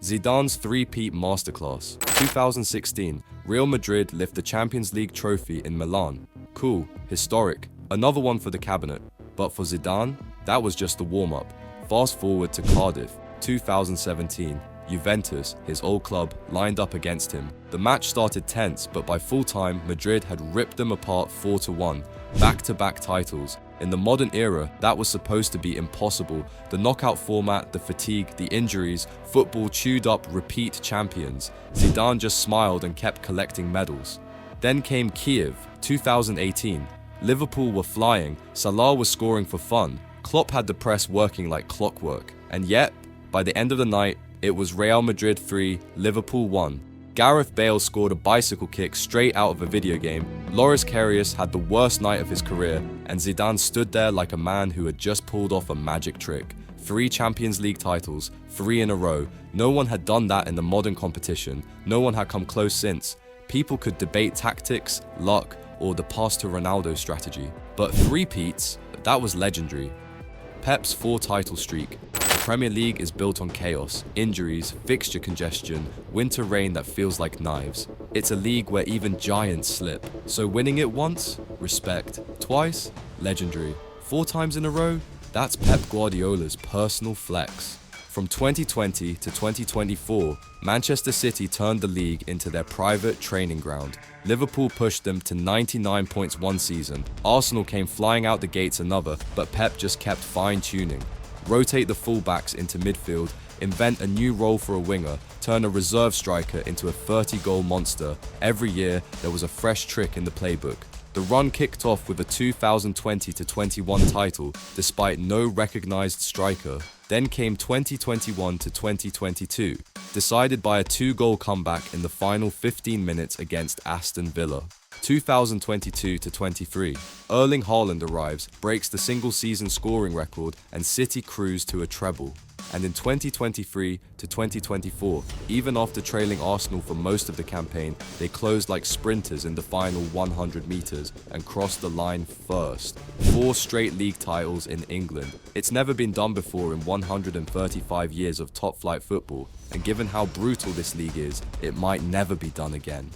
Zidane's three-peat masterclass. 2016, Real Madrid lift the Champions League trophy in Milan. Cool, historic, another one for the cabinet. But for Zidane, that was just the warm-up. Fast forward to Cardiff, 2017. Juventus, his old club, lined up against him. The match started tense, but by full-time, Madrid had ripped them apart 4-1. Back-to-back titles. In the modern era, that was supposed to be impossible. The knockout format, the fatigue, the injuries, football chewed up repeat champions. Zidane just smiled and kept collecting medals. Then came Kiev, 2018. Liverpool were flying, Salah was scoring for fun, Klopp had the press working like clockwork. And yet, by the end of the night, it was Real Madrid 3, Liverpool 1. Gareth Bale scored a bicycle kick straight out of a video game, Loris Karius had the worst night of his career, and Zidane stood there like a man who had just pulled off a magic trick. 3 Champions League titles, 3 in a row. No one had done that in the modern competition. No one had come close since. People could debate tactics, luck, or the pass to Ronaldo strategy. But 3-peats, that was legendary. Pep's 4-title streak. The Premier League is built on chaos, injuries, fixture congestion, winter rain that feels like knives. It's a league where even giants slip. So winning it once? Respect. Twice? Legendary. 4 times in a row? That's Pep Guardiola's personal flex. From 2020 to 2024, Manchester City turned the league into their private training ground. Liverpool pushed them to 99 points one season. Arsenal came flying out the gates another, but Pep just kept fine-tuning. Rotate the fullbacks into midfield, invent a new role for a winger, turn a reserve striker into a 30-goal monster. Every year, there was a fresh trick in the playbook. The run kicked off with a 2020-21 title, despite no recognized striker. Then came 2021 to 2022, decided by a 2-goal comeback in the final 15 minutes against Aston Villa. 2022-23, Erling Haaland arrives, breaks the single-season scoring record, and City cruise to a treble. And in 2023-24, even after trailing Arsenal for most of the campaign, they closed like sprinters in the final 100 meters and crossed the line first. 4 straight league titles in England. It's never been done before in 135 years of top-flight football, and given how brutal this league is, it might never be done again.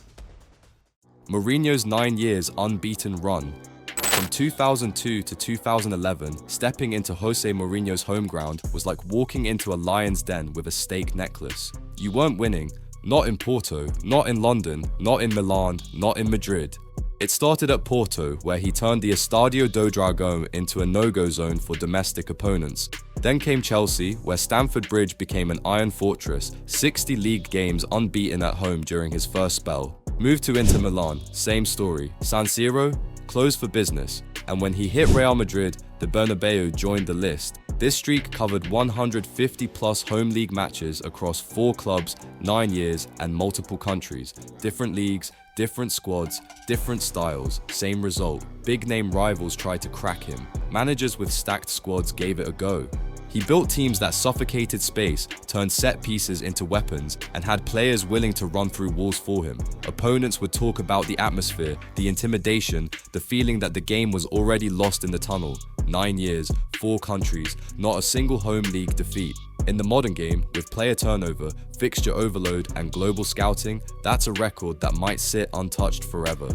Mourinho's 9 years unbeaten run. From 2002 to 2011, stepping into Jose Mourinho's home ground was like walking into a lion's den with a steak necklace. You weren't winning, not in Porto, not in London, not in Milan, not in Madrid. It started at Porto, where he turned the Estadio do Dragão into a no-go zone for domestic opponents. Then came Chelsea, where Stamford Bridge became an iron fortress, 60 league games unbeaten at home during his first spell. Moved to Inter Milan, same story. San Siro, closed for business. And when he hit Real Madrid, the Bernabeu joined the list. This streak covered 150 plus home league matches across 4 clubs, 9 years, and multiple countries. Different leagues, different squads, different styles, same result. Big name rivals tried to crack him. Managers with stacked squads gave it a go. He built teams that suffocated space, turned set pieces into weapons, and had players willing to run through walls for him. Opponents would talk about the atmosphere, the intimidation, the feeling that the game was already lost in the tunnel. 9 years, 4 countries, not a single home league defeat. In the modern game, with player turnover, fixture overload, and global scouting, that's a record that might sit untouched forever.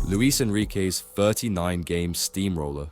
Luis Enrique's 39-game steamroller.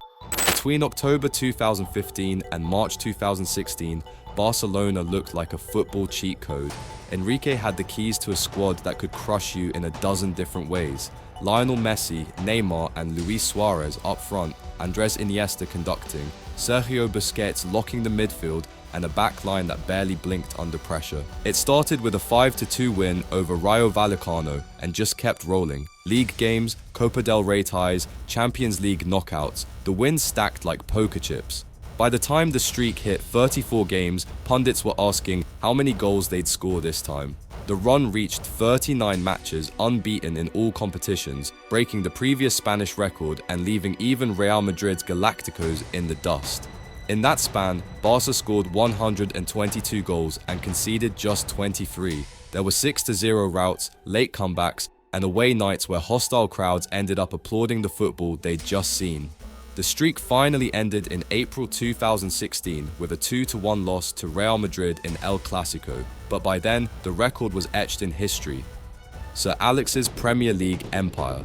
Between October 2015 and March 2016, Barcelona looked like a football cheat code. Enrique had the keys to a squad that could crush you in a dozen different ways. Lionel Messi, Neymar, and Luis Suarez up front, Andres Iniesta conducting, Sergio Busquets locking the midfield, and a backline that barely blinked under pressure. It started with a 5-2 win over Rayo Vallecano and just kept rolling. League games, Copa del Rey ties, Champions League knockouts, the wins stacked like poker chips. By the time the streak hit 34 games, pundits were asking how many goals they'd score this time. The run reached 39 matches unbeaten in all competitions, breaking the previous Spanish record and leaving even Real Madrid's Galacticos in the dust. In that span, Barca scored 122 goals and conceded just 23. There were 6-0 routs, late comebacks, and away nights where hostile crowds ended up applauding the football they'd just seen. The streak finally ended in April 2016 with a 2-1 loss to Real Madrid in El Clasico, but by then, the record was etched in history. Sir Alex's Premier League empire.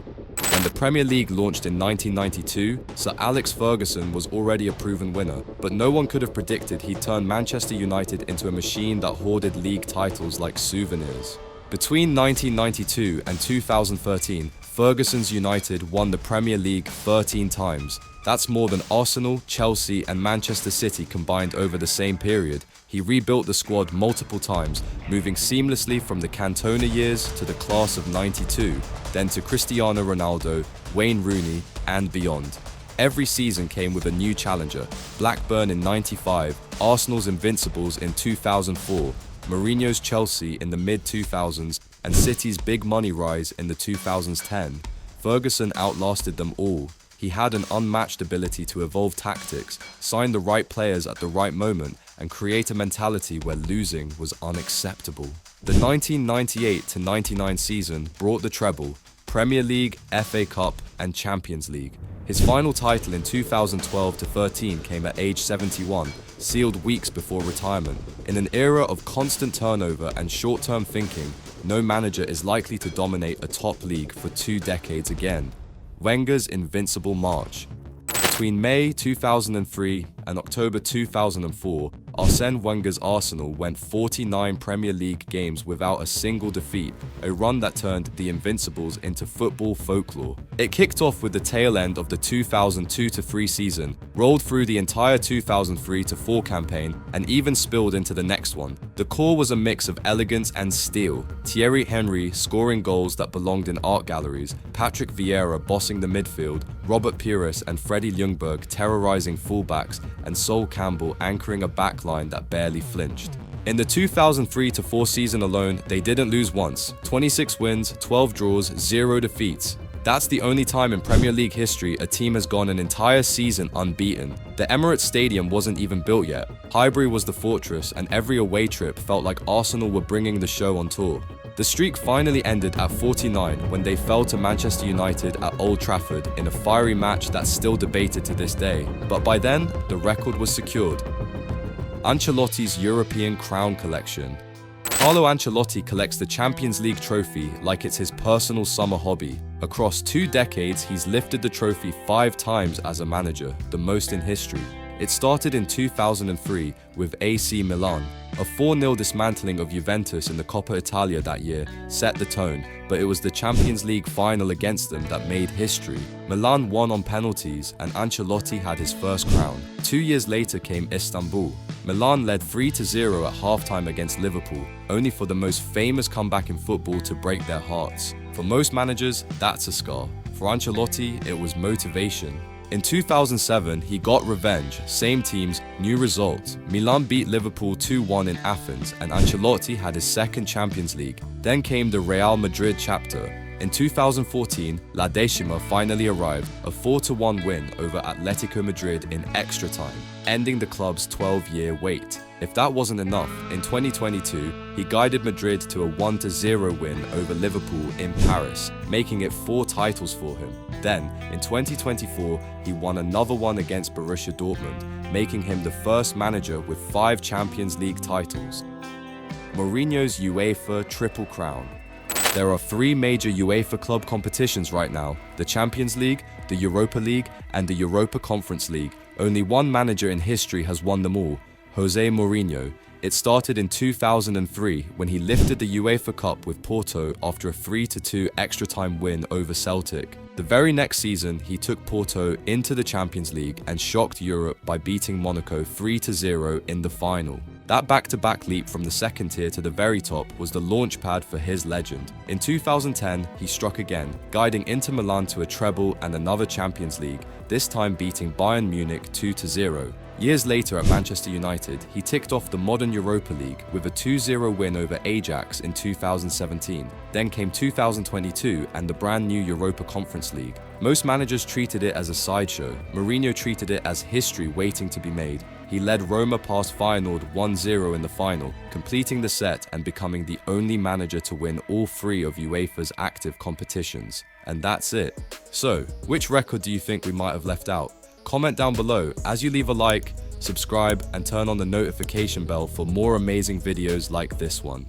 When the Premier League launched in 1992, Sir Alex Ferguson was already a proven winner, but no one could have predicted he'd turn Manchester United into a machine that hoarded league titles like souvenirs. Between 1992 and 2013, Ferguson's United won the Premier League 13 times. That's more than Arsenal, Chelsea, and Manchester City combined over the same period. He rebuilt the squad multiple times, moving seamlessly from the Cantona years to the class of '92, then to Cristiano Ronaldo, Wayne Rooney, and beyond. Every season came with a new challenger: Blackburn in '95, Arsenal's Invincibles in 2004, Mourinho's Chelsea in the mid-2000s, and City's big money rise in the 2010s. Ferguson outlasted them all. He had an unmatched ability to evolve tactics, sign the right players at the right moment, and create a mentality where losing was unacceptable. The 1998-99 season brought the treble: Premier League, FA Cup, and Champions League. His final title in 2012-13 came at age 71, sealed weeks before retirement. In an era of constant turnover and short-term thinking, no manager is likely to dominate a top league for 2 decades again. Wenger's invincible march. Between May 2003 and October 2004, Arsène Wenger's Arsenal went 49 Premier League games without a single defeat, a run that turned the Invincibles into football folklore. It kicked off with the tail end of the 2002-03 season, rolled through the entire 2003-04 campaign, and even spilled into the next one. The core was a mix of elegance and steel: Thierry Henry scoring goals that belonged in art galleries, Patrick Vieira bossing the midfield, Robert Pires and Freddie Ljungberg terrorizing fullbacks, and Sol Campbell anchoring a backline that barely flinched. In the 2003-04 season alone, they didn't lose once: 26 wins, 12 draws, 0 defeats. That's the only time in Premier League history a team has gone an entire season unbeaten. The Emirates Stadium wasn't even built yet. Highbury was the fortress, and every away trip felt like Arsenal were bringing the show on tour. The streak finally ended at 49 when they fell to Manchester United at Old Trafford in a fiery match that's still debated to this day. But by then, the record was secured. Ancelotti's European Crown Collection. Carlo Ancelotti collects the Champions League trophy like it's his personal summer hobby. Across 2 decades, he's lifted the trophy 5 times as a manager, the most in history. It started in 2003 with AC Milan. A 4-0 dismantling of Juventus in the Coppa Italia that year set the tone, but it was the Champions League final against them that made history. Milan won on penalties, and Ancelotti had his first crown. 2 years later came Istanbul. Milan led 3-0 at halftime against Liverpool, only for the most famous comeback in football to break their hearts. For most managers, that's a scar. For Ancelotti, it was motivation. In 2007, he got revenge. Same teams, new results. Milan beat Liverpool 2-1 in Athens, and Ancelotti had his second Champions League. Then came the Real Madrid chapter. In 2014, La Decima finally arrived, a 4-1 win over Atletico Madrid in extra time, ending the club's 12-year wait. If that wasn't enough, in 2022, he guided Madrid to a 1-0 win over Liverpool in Paris, making it 4 titles for him. Then, in 2024, he won another one against Borussia Dortmund, making him the first manager with 5 Champions League titles. Mourinho's UEFA Triple Crown. There are 3 major UEFA club competitions right now: the Champions League, the Europa League, and the Europa Conference League. Only one manager in history has won them all: Jose Mourinho. It started in 2003 when he lifted the UEFA Cup with Porto after a 3-2 extra-time win over Celtic. The very next season, he took Porto into the Champions League and shocked Europe by beating Monaco 3-0 in the final. That back-to-back leap from the second tier to the very top was the launchpad for his legend. In 2010, he struck again, guiding Inter Milan to a treble and another Champions League, this time beating Bayern Munich 2-0. Years later at Manchester United, he ticked off the modern Europa League with a 2-0 win over Ajax in 2017. Then came 2022 and the brand new Europa Conference League. Most managers treated it as a sideshow. Mourinho treated it as history waiting to be made. He led Roma past Feyenoord 1-0 in the final, completing the set and becoming the only manager to win all 3 of UEFA's active competitions. And that's it. So, which record do you think we might have left out? Comment down below. As you leave a like, subscribe, and turn on the notification bell for more amazing videos like this one.